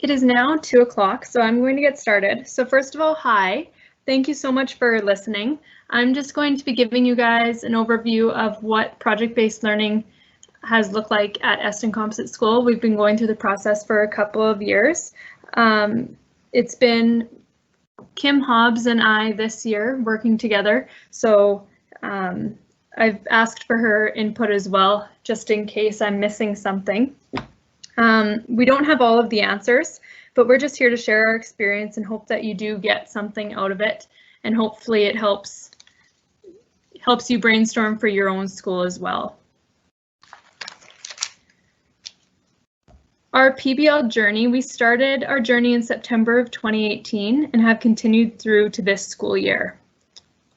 It is now 2 o'clock, so I'm going to get started. So first of all, hi. Thank you so much for listening. I'm just going to be giving you guys an overview of what project-based learning has looked like at Eston Composite School. We've been going through the process for a couple of years. It's been Kim Hobbs and I this year working together, so I've asked for her input as well, just in case I'm missing something. We don't have all of the answers, but we're just here to share our experience and hope that you do get something out of it, and hopefully it helps you brainstorm for your own school as well. Our PBL journey, we started our journey in September of 2018 and have continued through to this school year.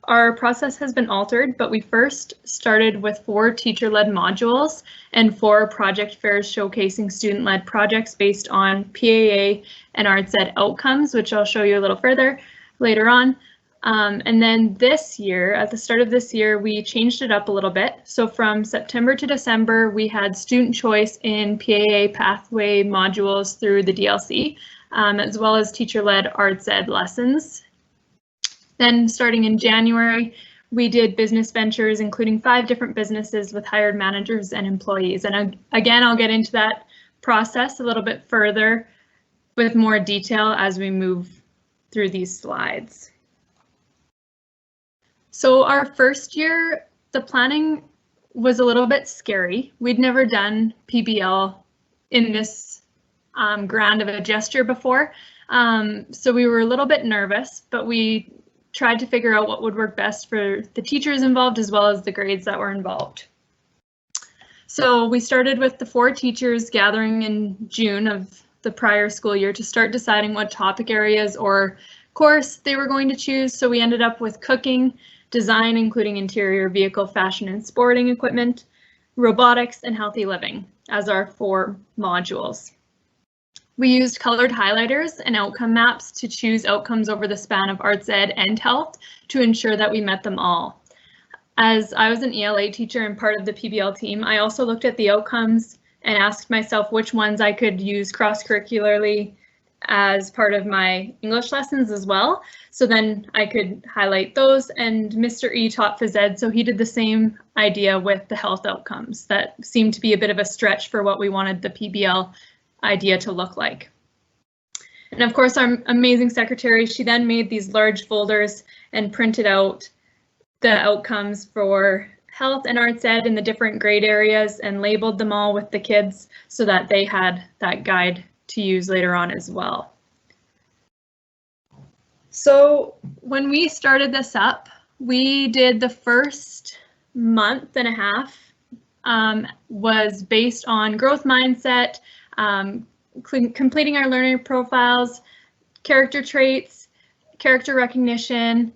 Our process has been altered, but we first started with 4 teacher-led modules and 4 project fairs showcasing student-led projects based on PAA and Arts Ed outcomes, which I'll show you a little further later on. And then this year, at the start of this year, we changed it up a little bit. So from September to December, we had student choice in PAA pathway modules through the DLC, as well as teacher-led Arts Ed lessons. Then starting in January, we did business ventures, including 5 different businesses with hired managers and employees. And again, I'll get into that process a little bit further with more detail as we move through these slides. So our first year, the planning was a little bit scary. We'd never done PBL in this grand of a gesture before. So we were a little bit nervous, but we tried to figure out what would work best for the teachers involved as well as the grades that were involved. So we started with the 4 teachers gathering in June of the prior school year to start deciding what topic areas or course they were going to choose. So we ended up with cooking, design, including interior vehicle, fashion and sporting equipment, robotics, and healthy living as our 4 modules. We used colored highlighters and outcome maps to choose outcomes over the span of Arts Ed and Health to ensure that we met them all. As I was an ELA teacher and part of the PBL team, I also looked at the outcomes and asked myself which ones I could use cross-curricularly as part of my English lessons as well. So then I could highlight those, and Mr. E taught phys ed, so he did the same idea with the health outcomes. That seemed to be a bit of a stretch for what we wanted the PBL idea to look like. And of course, our amazing secretary, she then made these large folders and printed out the outcomes for health and Arts Ed in the different grade areas and labeled them all with the kids so that they had that guide to use later on as well. So when we started this up, we did the first month and a half was based on growth mindset, completing our learner profiles, character traits, character recognition,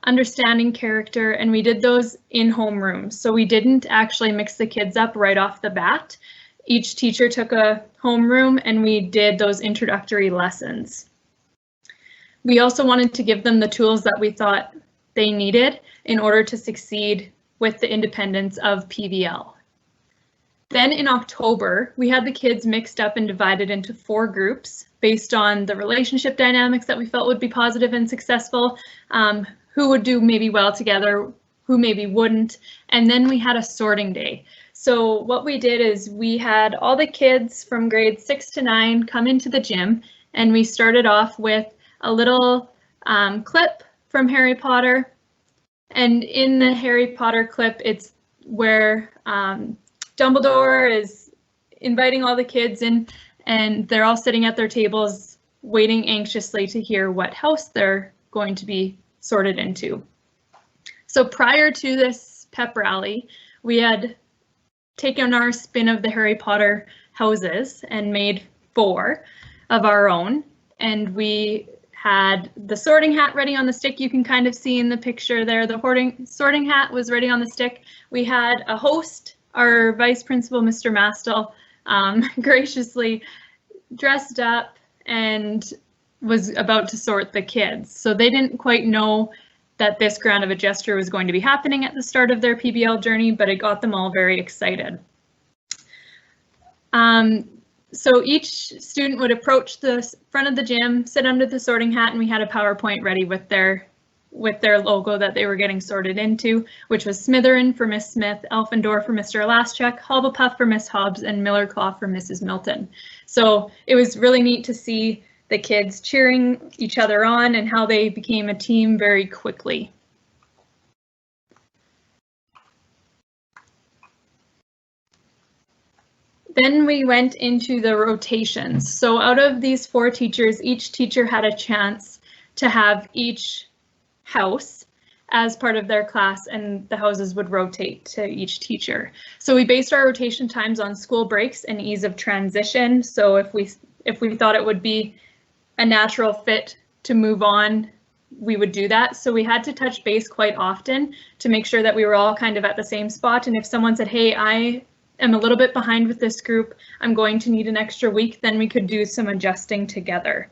understanding character, and we did those in homeroom. So we didn't actually mix the kids up right off the bat. Each teacher took a homeroom and we did those introductory lessons. We also wanted to give them the tools that we thought they needed in order to succeed with the independence of PBL. Then in October, we had the kids mixed up and divided into 4 groups based on the relationship dynamics that we felt would be positive and successful, who would do maybe well together, who maybe wouldn't, and then we had a sorting day. So what we did is we had all the kids from grades 6 to 9 come into the gym, and we started off with a little clip from Harry Potter. And in the Harry Potter clip, it's where Dumbledore is inviting all the kids in, and they're all sitting at their tables waiting anxiously to hear what house they're going to be sorted into. So prior to this pep rally, we had taken our spin of the Harry Potter houses and made 4 of our own, and we had the sorting hat ready on the stick. You can kind of see in the picture there, the sorting hat was ready on the stick. We had a host, our vice principal, Mr. Mastel, graciously dressed up and was about to sort the kids. So they didn't quite know that this grand of a gesture was going to be happening at the start of their PBL journey, but it got them all very excited. So each student would approach the front of the gym, sit under the sorting hat, and we had a PowerPoint ready with their logo that they were getting sorted into, which was Smitherin for Miss Smith, Elfendor for Mr. Alaschuk, Hobblepuff for Miss Hobbs, and Millerclaw for Mrs. Milton. So it was really neat to see the kids cheering each other on and how they became a team very quickly. Then we went into the rotations. So out of these 4 teachers, each teacher had a chance to have each house as part of their class, and the houses would rotate to each teacher. So we based our rotation times on school breaks and ease of transition. So if we thought it would be a natural fit to move on, we would do that. So we had to touch base quite often to make sure that we were all kind of at the same spot. And if someone said, hey, I am a little bit behind with this group, I'm going to need an extra week, then we could do some adjusting together.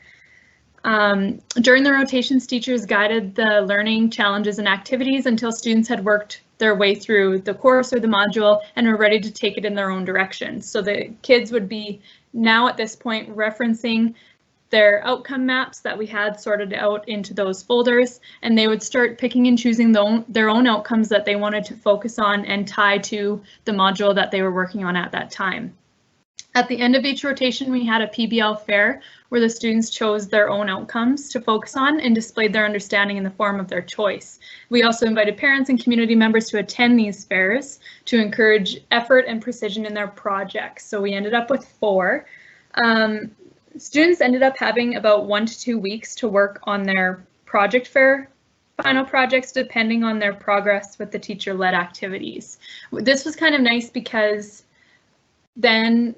During the rotations, teachers guided the learning challenges and activities until students had worked their way through the course or the module and were ready to take it in their own direction. So the kids would be now at this point referencing their outcome maps that we had sorted out into those folders, and they would start picking and choosing their own outcomes that they wanted to focus on and tie to the module that they were working on at that time. At the end of each rotation, we had a PBL fair where the students chose their own outcomes to focus on and displayed their understanding in the form of their choice. We also invited parents and community members to attend these fairs to encourage effort and precision in their projects. So we ended up with 4. Students ended up having about 1 to 2 weeks to work on their project fair final projects, depending on their progress with the teacher-led activities. This was kind of nice because then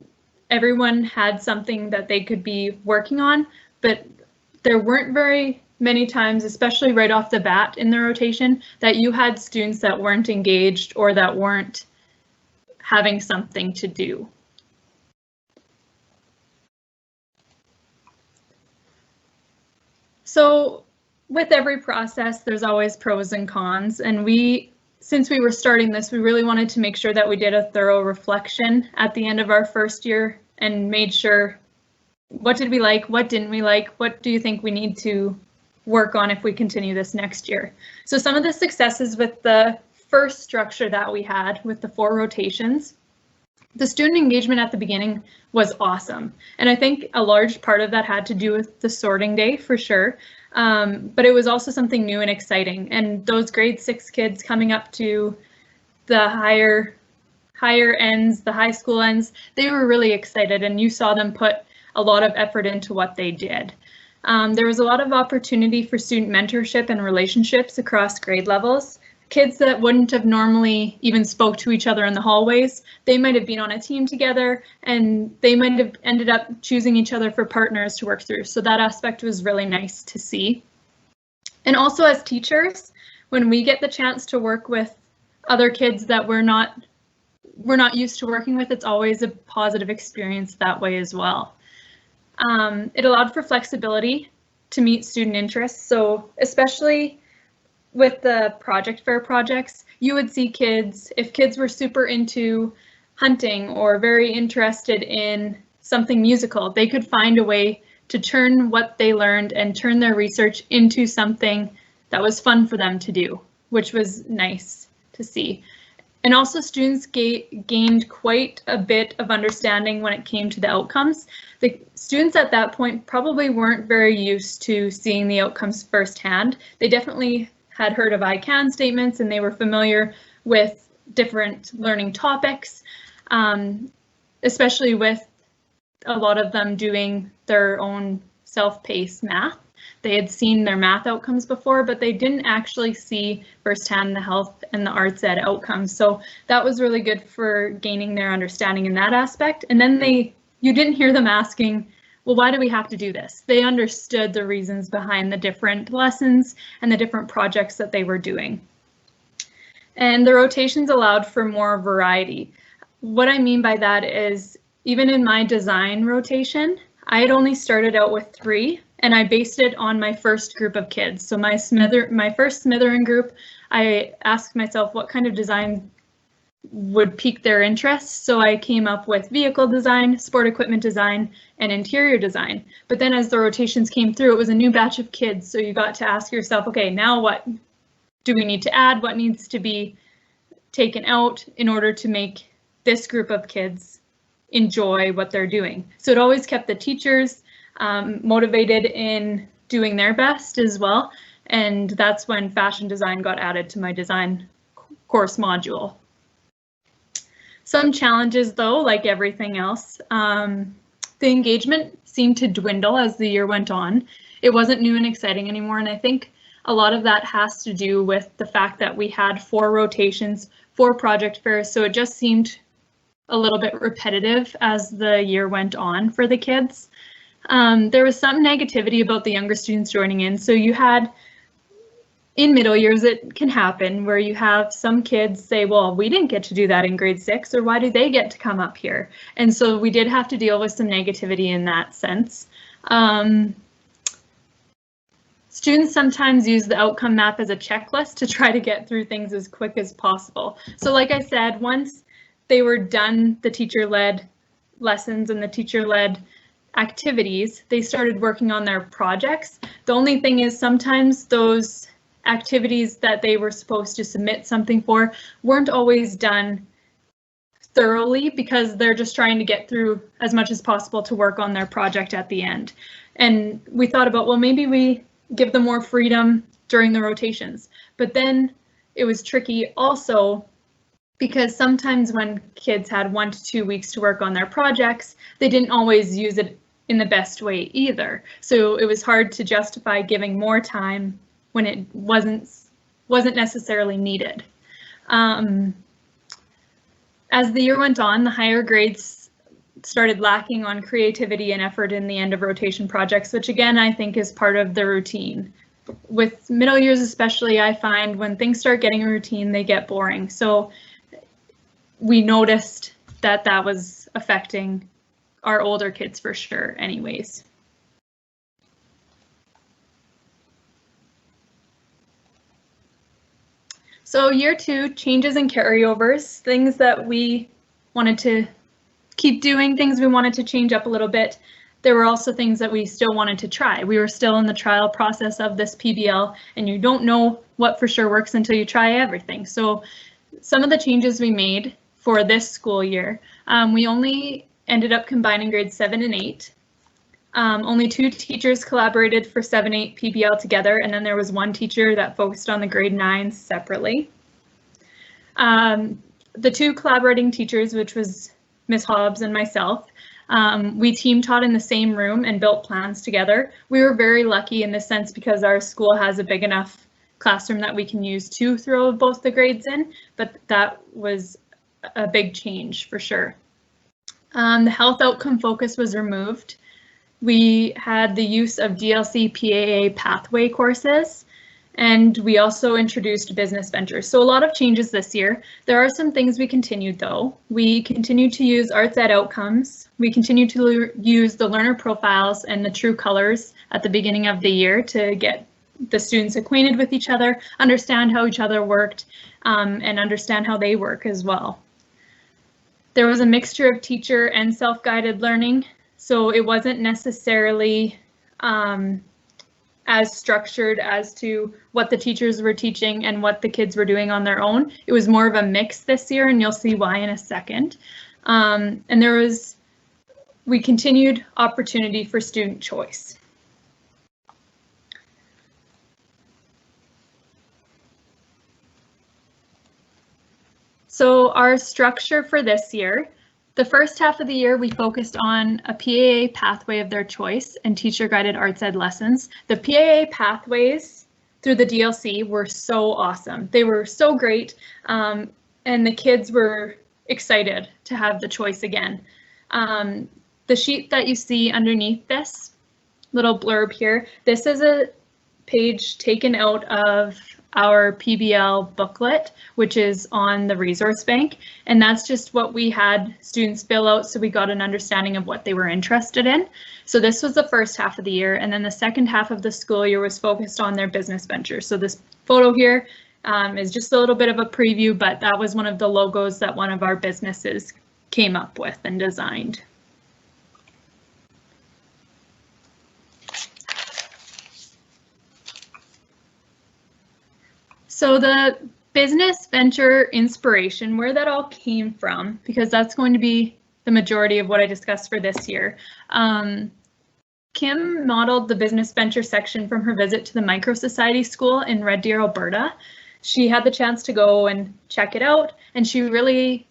everyone had something that they could be working on, but there weren't very many times, especially right off the bat in the rotation, that you had students that weren't engaged or that weren't having something to do. So with every process, there's always pros and cons, and since we were starting this, we really wanted to make sure that we did a thorough reflection at the end of our first year and made sure, what did we like, what didn't we like, what do you think we need to work on if we continue this next year? So some of the successes with the first structure that we had with the 4 rotations, the student engagement at the beginning was awesome. And I think a large part of that had to do with the sorting day for sure. But it was also something new and exciting. And those grade 6 kids coming up to the higher ends, the high school ends, they were really excited, and you saw them put a lot of effort into what they did. There was a lot of opportunity for student mentorship and relationships across grade levels. Kids that wouldn't have normally even spoke to each other in the hallways, they might have been on a team together, and they might have ended up choosing each other for partners to work through. So that aspect was really nice to see. And also as teachers, when we get the chance to work with other kids that we're not used to working with, it's always a positive experience that way as well. It allowed for flexibility to meet student interests. So especially with the project fair projects, you would see kids, if kids were super into hunting or very interested in something musical, they could find a way to turn what they learned and turn their research into something that was fun for them to do, which was nice to see. And also students gained quite a bit of understanding when it came to the outcomes. The students at that point probably weren't very used to seeing the outcomes firsthand. They definitely had heard of I can statements, and they were familiar with different learning topics, especially with a lot of them doing their own self-paced math. They had seen their math outcomes before, but they didn't actually see firsthand the health and the arts ed outcomes. So that was really good for gaining their understanding in that aspect. And then you didn't hear them asking, well, why do we have to do this? They understood the reasons behind the different lessons and the different projects that they were doing. And the rotations allowed for more variety. What I mean by that is, even in my design rotation, I had only started out with 3, and I based it on my first group of kids. So my first Smitherin group, I asked myself, what kind of design would pique their interest. So I came up with vehicle design, sport equipment design, and interior design. But then as the rotations came through, it was a new batch of kids. So you got to ask yourself, okay, now what do we need to add? What needs to be taken out in order to make this group of kids enjoy what they're doing? So it always kept the teachers motivated in doing their best as well. And that's when fashion design got added to my design course module. Some challenges though, like everything else, the engagement seemed to dwindle as the year went on. It wasn't new and exciting anymore, and I think a lot of that has to do with the fact that we had 4 rotations, 4 project fairs, so it just seemed a little bit repetitive as the year went on for the kids. There was some negativity about the younger students joining in, so you had, in middle years, it can happen where you have some kids say, well, we didn't get to do that in grade 6, or why do they get to come up here? And so we did have to deal with some negativity in that sense. Students sometimes use the outcome map as a checklist to try to get through things as quick as possible. So like I said, once they were done the teacher-led lessons and the teacher-led activities, they started working on their projects. The only thing is sometimes those activities that they were supposed to submit something for weren't always done thoroughly because they're just trying to get through as much as possible to work on their project at the end. And we thought about, well, maybe we give them more freedom during the rotations. But then it was tricky also because sometimes when kids had 1 to 2 weeks to work on their projects, they didn't always use it in the best way either. So it was hard to justify giving more time when it wasn't necessarily needed. As the year went on, the higher grades started lacking on creativity and effort in the end of rotation projects, which again, I think is part of the routine. With middle years especially, I find when things start getting routine, they get boring. So we noticed that that was affecting our older kids for sure anyways. So year 2, changes and carryovers, things that we wanted to keep doing, things we wanted to change up a little bit. There were also things that we still wanted to try. We were still in the trial process of this PBL, and you don't know what for sure works until you try everything. So some of the changes we made for this school year, we only ended up combining grades 7 and 8. Only 2 teachers collaborated for 7-8 PBL together, and then there was 1 teacher that focused on the grade 9s separately. The 2 collaborating teachers, which was Ms. Hobbs and myself, we team taught in the same room and built plans together. We were very lucky in this sense because our school has a big enough classroom that we can use to throw both the grades in, but that was a big change for sure. The health outcome focus was removed. We had the use of DLC PAA pathway courses, and we also introduced business ventures. So a lot of changes this year. There are some things we continued though. We continued to use arts ed outcomes. We continued to use the learner profiles and the true colors at the beginning of the year to get the students acquainted with each other, understand how each other worked, and understand how they work as well. There was a mixture of teacher and self-guided learning. So it wasn't necessarily as structured as to what the teachers were teaching and what the kids were doing on their own. It was more of a mix this year, and you'll see why in a second. And we continued opportunity for student choice. So our structure for this year, the first half of the year, we focused on a PAA pathway of their choice and teacher-guided arts ed lessons. The PAA pathways through the DLC were so awesome. They were so great, and the kids were excited to have the choice again. The sheet that you see underneath this little blurb here, this is a page taken out of our PBL booklet, which is on the resource bank. And that's just what we had students fill out so we got an understanding of what they were interested in. So this was the first half of the year, and then the second half of the school year was focused on their business ventures. So this photo here is just a little bit of a preview, but that was one of the logos that one of our businesses came up with and designed. So the business venture inspiration, where that all came from, because that's going to be the majority of what I discussed for this year. Kim modeled the business venture section from her visit to the Micro Society School in Red Deer, Alberta. She had the chance to go and check it out, and she really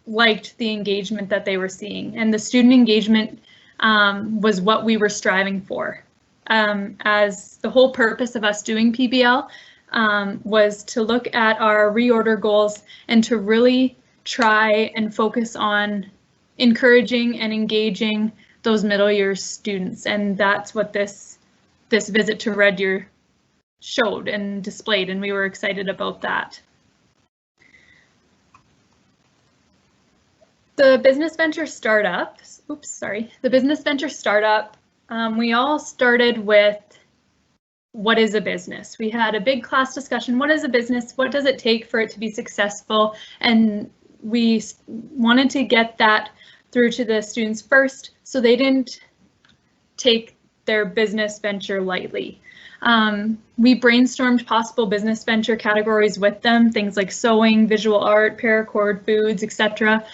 liked the engagement that they were seeing, and the student engagement was what we were striving for. As the whole purpose of us doing PBL was to look at our reorder goals and to really try and focus on encouraging and engaging those middle year students, and that's what this visit to Red Deer showed and displayed, and we were excited about that. The business venture startup, we all started with what is a business. We had a big class discussion. What is a business? What does it take for it to be successful? And we wanted to get that through to the students first, so they didn't take their business venture lightly. We brainstormed possible business venture categories with them, things like sewing, visual art, paracord, foods, etc.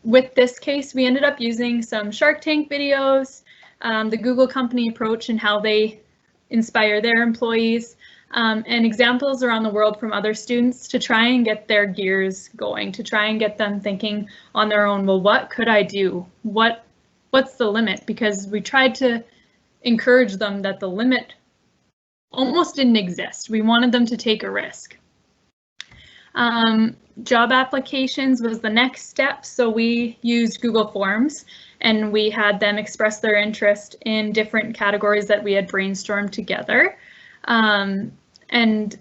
With this case, we ended up using some Shark Tank videos, the Google company approach and how they inspire their employees, and examples around the world from other students to try and get their gears going, to try and get them thinking on their own, well, what could I do? What's the limit? Because we tried to encourage them that the limit almost didn't exist. We wanted them to take a risk. Job applications was the next step. So we used Google Forms and we had them express their interest in different categories that we had brainstormed together. And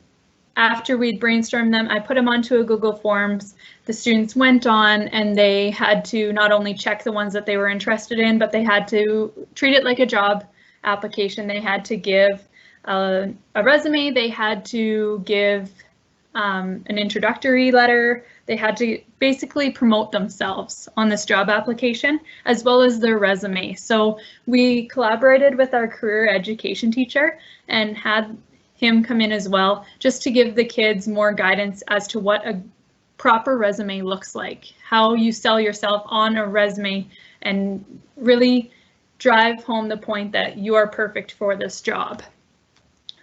after we'd brainstormed them, I put them onto a Google Forms. The students went on and they had to not only check the ones that they were interested in, but they had to treat it like a job application. They had to give a resume, they had to give an introductory letter, they had to basically promote themselves on this job application, as well as their resume. So we collaborated with our career education teacher and had him come in as well, just to give the kids more guidance as to what a proper resume looks like, how you sell yourself on a resume, and really drive home the point that you are perfect for this job.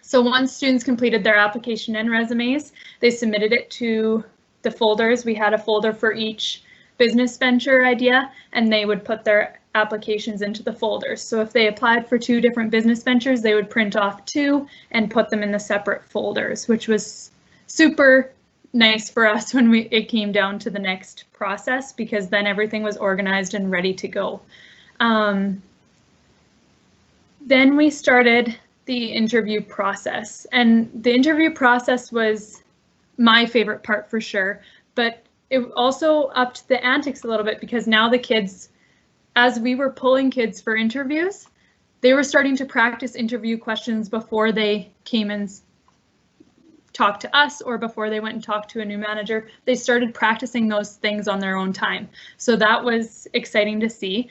So once students completed their application and resumes, they submitted it to the folders. We had a folder for each business venture idea, and they would put their applications into the folders. So if they applied for 2 different business ventures, they would print off 2 and put them in the separate folders, which was super nice for us when it came down to the next process, because then everything was organized and ready to go. Then we started the interview process, and the interview process was my favorite part for sure, but it also upped the antics a little bit, because now the kids, as we were pulling kids for interviews, they were starting to practice interview questions before they came and talked to us or before they went and talked to a new manager. They started practicing those things on their own time. So that was exciting to see.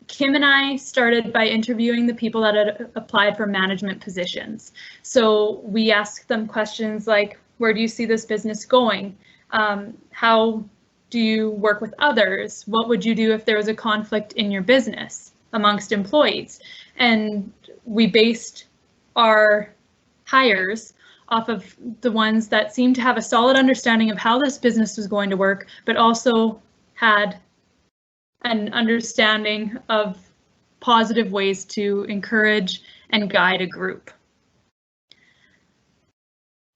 Kim and I started by interviewing the people that had applied for management positions. So we asked them questions like, where do you see this business going? How do you work with others? What would you do if there was a conflict in your business amongst employees? And we based our hires off of the ones that seemed to have a solid understanding of how this business was going to work, but also had an understanding of positive ways to encourage and guide a group.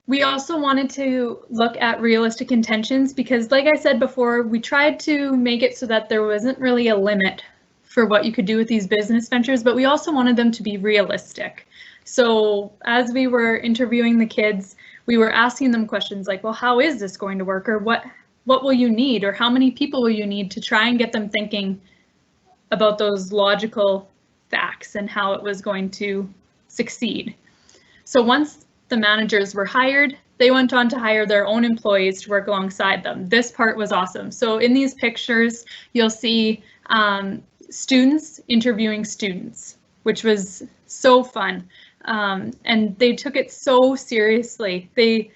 We also wanted to look at realistic intentions, because like I said before, we tried to make it so that there wasn't really a limit for what you could do with these business ventures, but we also wanted them to be realistic. So as we were interviewing the kids, we were asking them questions like, well, how is this going to work? Or what will you need? Or how many people will you need, to try and get them thinking about those logical facts and how it was going to succeed. So once the managers were hired, they went on to hire their own employees to work alongside them. This part was awesome. So in these pictures, you'll see students interviewing students, which was so fun. And they took it so seriously. They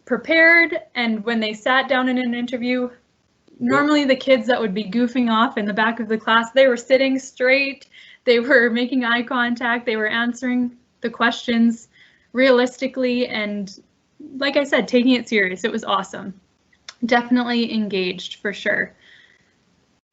prepared, and when they sat down in an interview, normally the kids that would be goofing off in the back of the class, they were sitting straight, they were making eye contact, they were answering the questions realistically, and like I said, taking it serious. It was awesome. Definitely engaged for sure.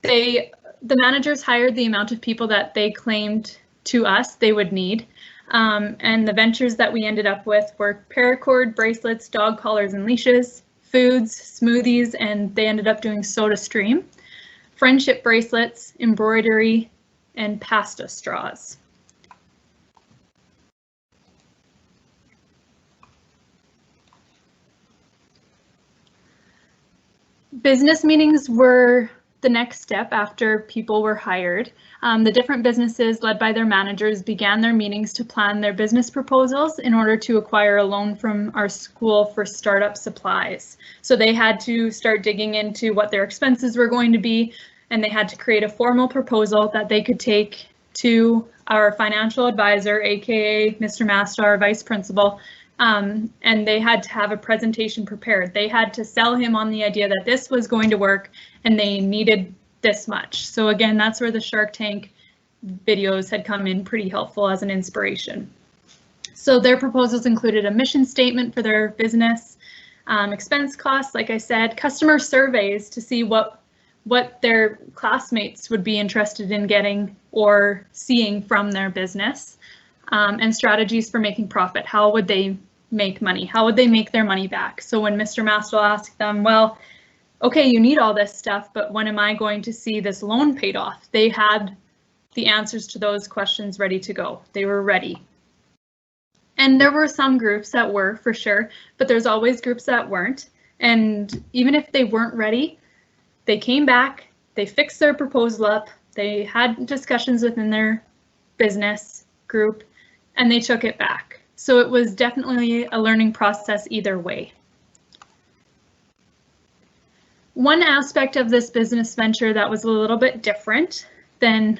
The managers hired the amount of people that they claimed to us they would need. And the ventures that we ended up with were paracord, bracelets, dog collars and leashes, foods, smoothies, and they ended up doing soda stream, friendship bracelets, embroidery, and pasta straws. Business meetings were the next step after people were hired. The different businesses led by their managers began their meetings to plan their business proposals in order to acquire a loan from our school for startup supplies. So they had to start digging into what their expenses were going to be, and they had to create a formal proposal that they could take to our financial advisor, aka Mr. Masta, our vice principal, and they had to have a presentation prepared. They had to sell him on the idea that this was going to work and they needed this much. So again, that's where the Shark Tank videos had come in pretty helpful as an inspiration. So their proposals included a mission statement for their business, expense costs, like I said, customer surveys to see what their classmates would be interested in getting or seeing from their business, and strategies for making profit. How would they make money? How would they make their money back? So when Mr. Mastel asked them, well, okay, you need all this stuff, but when am I going to see this loan paid off? They had the answers to those questions ready to go. They were ready. And there were some groups that were, for sure, but there's always groups that weren't. And even if they weren't ready, they came back, they fixed their proposal up, they had discussions within their business group, and they took it back. So it was definitely a learning process either way. One aspect of this business venture that was a little bit different than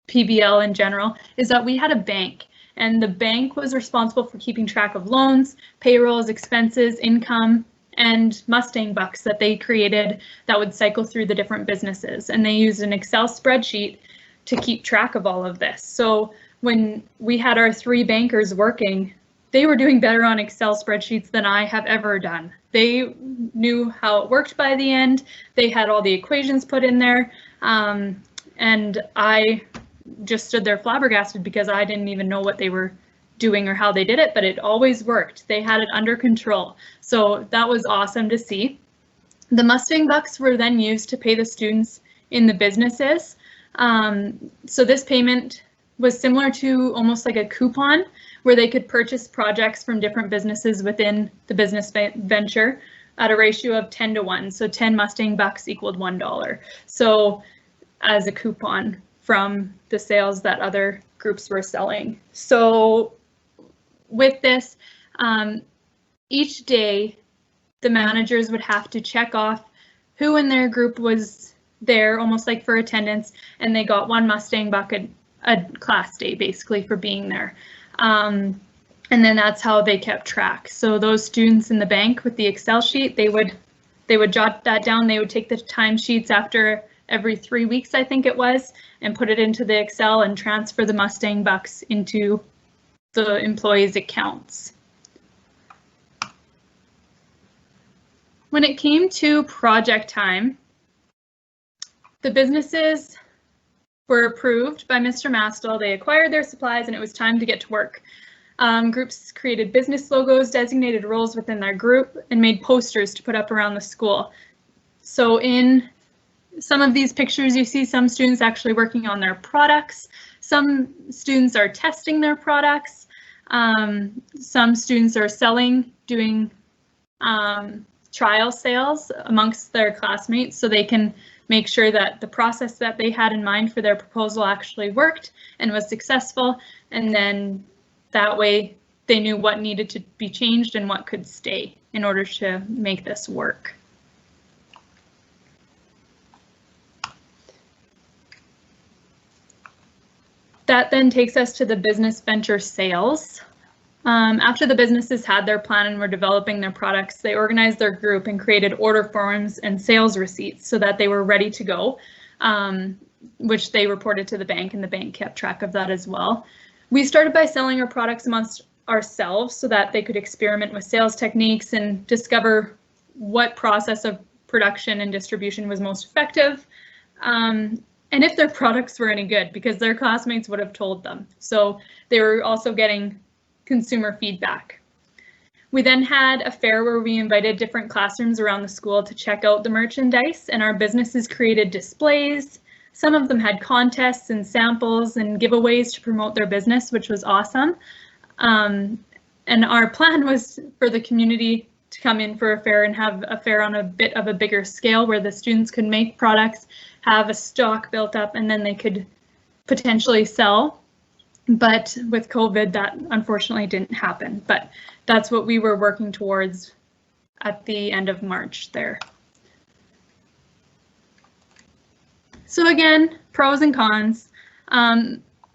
PBL in general is that we had a bank, and the bank was responsible for keeping track of loans, payrolls, expenses, income, and Mustang bucks that they created that would cycle through the different businesses. And they used an Excel spreadsheet to keep track of all of this. So when we had our 3 bankers working, they were doing better on Excel spreadsheets than I have ever done. They knew how it worked by the end. They had all the equations put in there. And I just stood there flabbergasted because I didn't even know what they were doing or how they did it, but it always worked. They had it under control. So that was awesome to see. The Mustang bucks were then used to pay the students in the businesses. So this payment was similar to almost like a coupon where they could purchase projects from different businesses within the business venture at a ratio of 10 to 1. So 10 Mustang bucks equaled $1. So as a coupon from the sales that other groups were selling. So with this, each day the managers would have to check off who in their group was there, almost like for attendance, and they got 1 Mustang buck a class day basically for being there. And then that's how they kept track. So those students in the bank with the Excel sheet, they would jot that down. They would take the timesheets after every 3 weeks, I think it was, and put it into the Excel and transfer the Mustang bucks into the employees' accounts. When it came to project time, the businesses were approved by Mr. Mastel. They acquired their supplies and it was time to get to work. Groups created business logos, designated roles within their group, and made posters to put up around the school. So in some of these pictures, you see some students actually working on their products. Some students are testing their products. Some students are selling, doing trial sales amongst their classmates so they can make sure that the process that they had in mind for their proposal actually worked and was successful. And then that way they knew what needed to be changed and what could stay in order to make this work. That then takes us to the business venture sales. After the businesses had their plan and were developing their products, they organized their group and created order forms and sales receipts so that they were ready to go, which they reported to the bank, and the bank kept track of that as well. We started by selling our products amongst ourselves so that they could experiment with sales techniques and discover what process of production and distribution was most effective, and if their products were any good, because their classmates would have told them. So they were also getting consumer feedback. We then had a fair where we invited different classrooms around the school to check out the merchandise, and our businesses created displays. Some of them had contests and samples and giveaways to promote their business, which was awesome. And our plan was for the community to come in for a fair and have a fair on a bit of a bigger scale where the students could make products, have a stock built up, and then they could potentially sell. But with COVID, that unfortunately didn't happen. But that's what we were working towards at the end of March there. So again, pros and cons.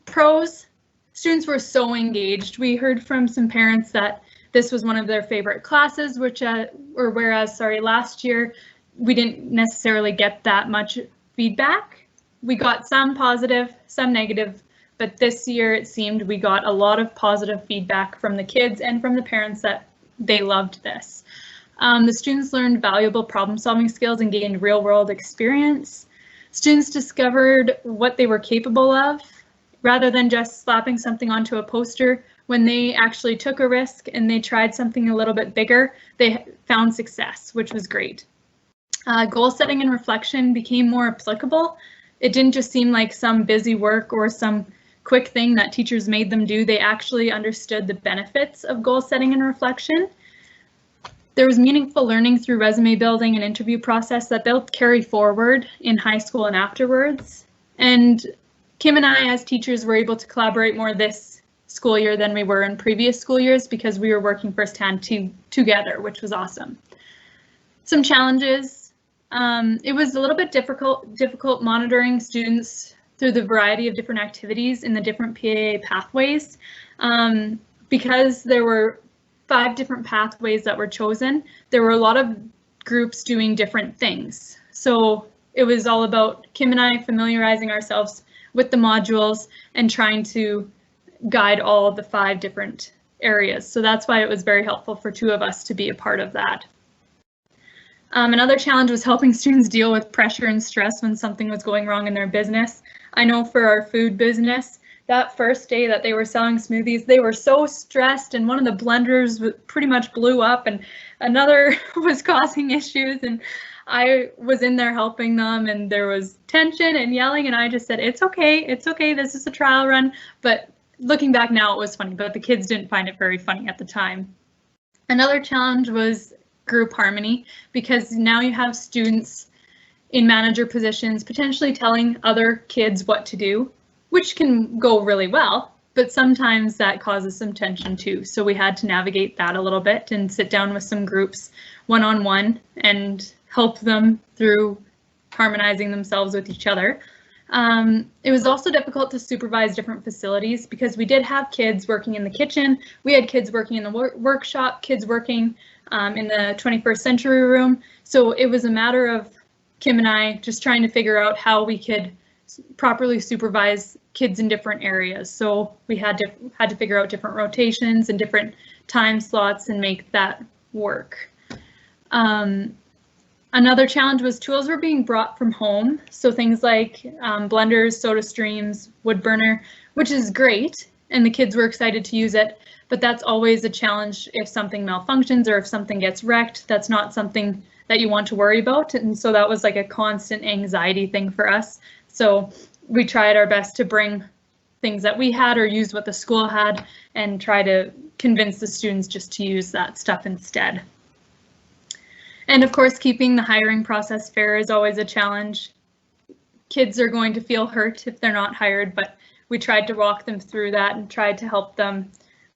Pros, students were so engaged. We heard from some parents that this was one of their favorite classes, whereas last year we didn't necessarily get that much feedback. We got some positive, some negative, but this year it seemed we got a lot of positive feedback from the kids and from the parents that they loved this. The students learned valuable problem-solving skills and gained real-world experience. Students discovered what they were capable of, rather than just slapping something onto a poster. When they actually took a risk and they tried something a little bit bigger, they found success, which was great. Goal setting and reflection became more applicable. It didn't just seem like some busy work or some quick thing that teachers made them do. They actually understood the benefits of goal setting and reflection. There was meaningful learning through resume building and interview process that they'll carry forward in high school and afterwards. And Kim and I, as teachers, were able to collaborate more this school year than we were in previous school years because we were working firsthand together, which was awesome. Some challenges. It was a little bit difficult monitoring students through the variety of different activities in the different PAA pathways. Because there were 5 different pathways that were chosen, there were a lot of groups doing different things. So it was all about Kim and I familiarizing ourselves with the modules and trying to guide all of the 5 different areas. So that's why it was very helpful for 2 of us to be a part of that. Another challenge was helping students deal with pressure and stress when something was going wrong in their business. I know for our food business, that first day that they were selling smoothies, they were so stressed, and one of the blenders pretty much blew up and another was causing issues, and I was in there helping them, and there was tension and yelling, and I just said, it's okay, this is a trial run. But looking back now, it was funny, but the kids didn't find it very funny at the time. Another challenge was group harmony, because now you have students in manager positions potentially telling other kids what to do, which can go really well, but sometimes that causes some tension too. So we had to navigate that a little bit and sit down with some groups one-on-one and help them through harmonizing themselves with each other. It was also difficult to supervise different facilities because we did have kids working in the kitchen, we had kids working in the workshop, kids working in the 21st century room. So it was a matter of Kim and I just trying to figure out how we could properly supervise kids in different areas. So we had to figure out different rotations and different time slots and make that work. Another challenge was tools were being brought from home. So things like blenders, soda streams, wood burner, which is great, and the kids were excited to use it, but that's always a challenge if something malfunctions or if something gets wrecked. That's not something that you want to worry about, and so that was like a constant anxiety thing for us. So we tried our best to bring things that we had or use what the school had and try to convince the students just to use that stuff instead. And of course, keeping the hiring process fair is always a challenge. Kids are going to feel hurt if they're not hired, but we tried to walk them through that and tried to help them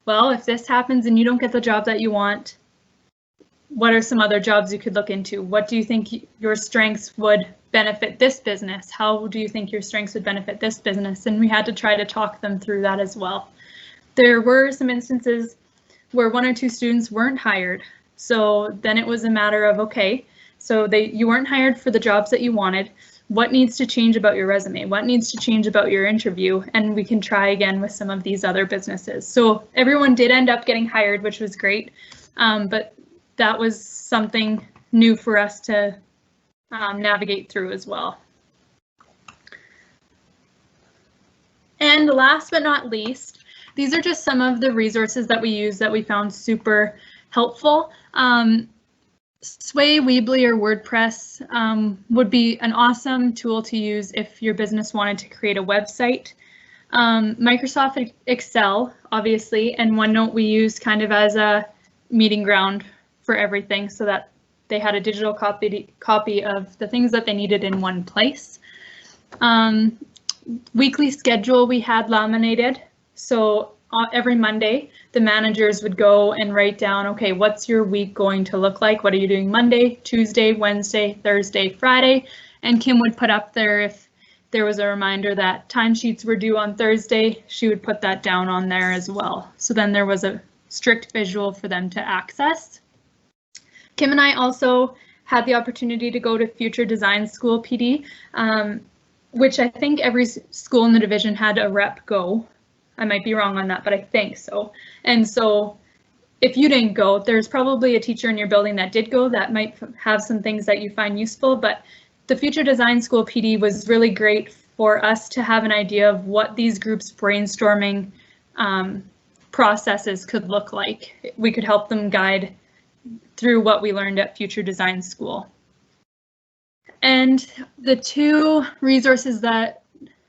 well, if this happens and you don't get the job that you want, what are some other jobs you could look into? What do you think your strengths would benefit this business? How do you think your strengths would benefit this business? And we had to try to talk them through that as well. There were some instances where 1 or 2 students weren't hired. So then it was a matter of, okay, so you weren't hired for the jobs that you wanted. What needs to change about your resume? What needs to change about your interview? And we can try again with some of these other businesses. So everyone did end up getting hired, which was great. But that was something new for us to navigate through as well. And last but not least, these are just some of the resources that we use that we found super helpful. Sway, Weebly, or WordPress would be an awesome tool to use if your business wanted to create a website. Microsoft Excel, obviously, and OneNote we use kind of as a meeting ground for everything so that they had a digital copy of the things that they needed in one place. Weekly schedule we had laminated. So every Monday, the managers would go and write down, okay, what's your week going to look like? What are you doing Monday, Tuesday, Wednesday, Thursday, Friday? And Kim would put up there if there was a reminder that timesheets were due on Thursday, she would put that down on there as well. So then there was a strict visual for them to access. Kim and I also had the opportunity to go to Future Design School PD, which I think every school in the division had a rep go. I might be wrong on that, but I think so. And so if you didn't go, there's probably a teacher in your building that did go that might have some things that you find useful, but the Future Design School PD was really great for us to have an idea of what these groups' brainstorming processes could look like. We could help them guide through what we learned at Future Design School. And the 2 resources that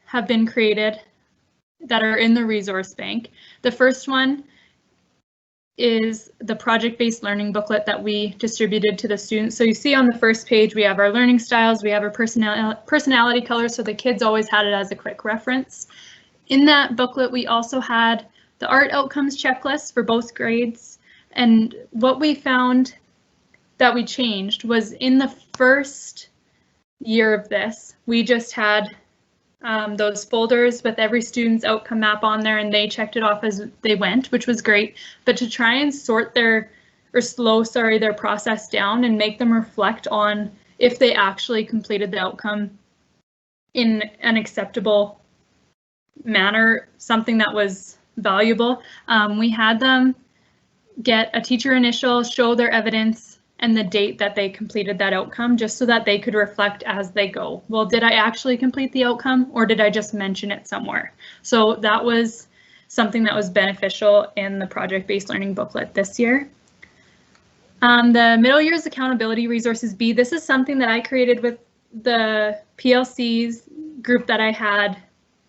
have been created that are in the resource bank. The first one is the project-based learning booklet that we distributed to the students. So you see on the first page, we have our learning styles, we have our personality colors, so the kids always had it as a quick reference. In that booklet, we also had the art outcomes checklist for both grades. And what we found that we changed was in the first year of this, we just had those folders with every student's outcome map on there, and they checked it off as they went, which was great. But to try and slow their process down and make them reflect on if they actually completed the outcome in an acceptable manner, something that was valuable. We had them get a teacher initial, show their evidence, and the date that they completed that outcome, just so that they could reflect as they go. Well, did I actually complete the outcome, or did I just mention it somewhere? So that was something that was beneficial in the project-based learning booklet this year. The middle years accountability resources B, this is something that I created with the PLCs group that I had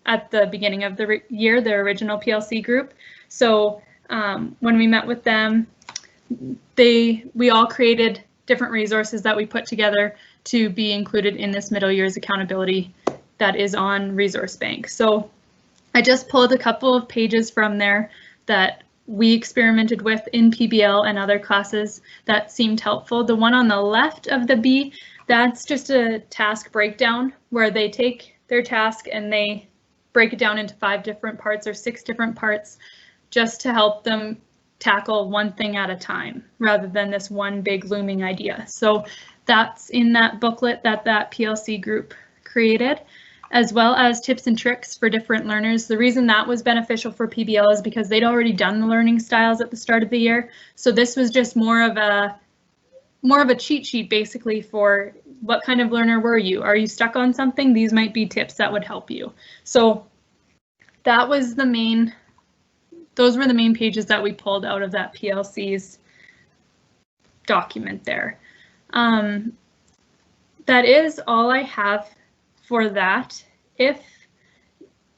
at the beginning of the year, the original PLC group. So when we met with them, we all created different resources that we put together to be included in this middle years accountability that is on Resource Bank. So I just pulled a couple of pages from there that we experimented with in PBL and other classes that seemed helpful. The one on the left of the B, that's just a task breakdown where they take their task and they break it down into 5 different parts or 6 different parts just to help them tackle one thing at a time rather than this one big looming idea. So that's in that booklet that PLC group created, as well as tips and tricks for different learners. The reason that was beneficial for PBL is because they'd already done the learning styles at the start of the year. So this was just more of a cheat sheet basically for what kind of learner were you? Are you stuck on something? These might be tips that would help you. So that was those were the main pages that we pulled out of that PLC's document there. That is all I have for that. If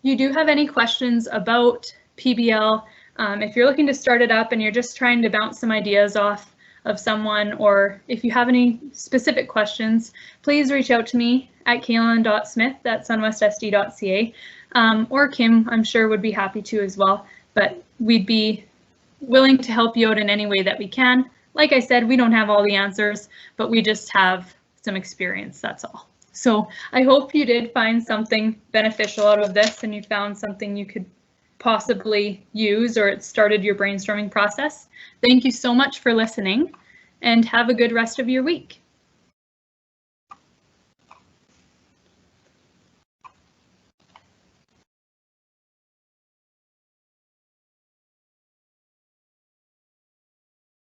you do have any questions about PBL, if you're looking to start it up and you're just trying to bounce some ideas off of someone, or if you have any specific questions, please reach out to me at kaylin.smith@sunwestsd.ca, or Kim, I'm sure, would be happy to as well. But we'd be willing to help you out in any way that we can. Like I said, we don't have all the answers, but we just have some experience, that's all. So I hope you did find something beneficial out of this and you found something you could possibly use, or it started your brainstorming process. Thank you so much for listening and have a good rest of your week.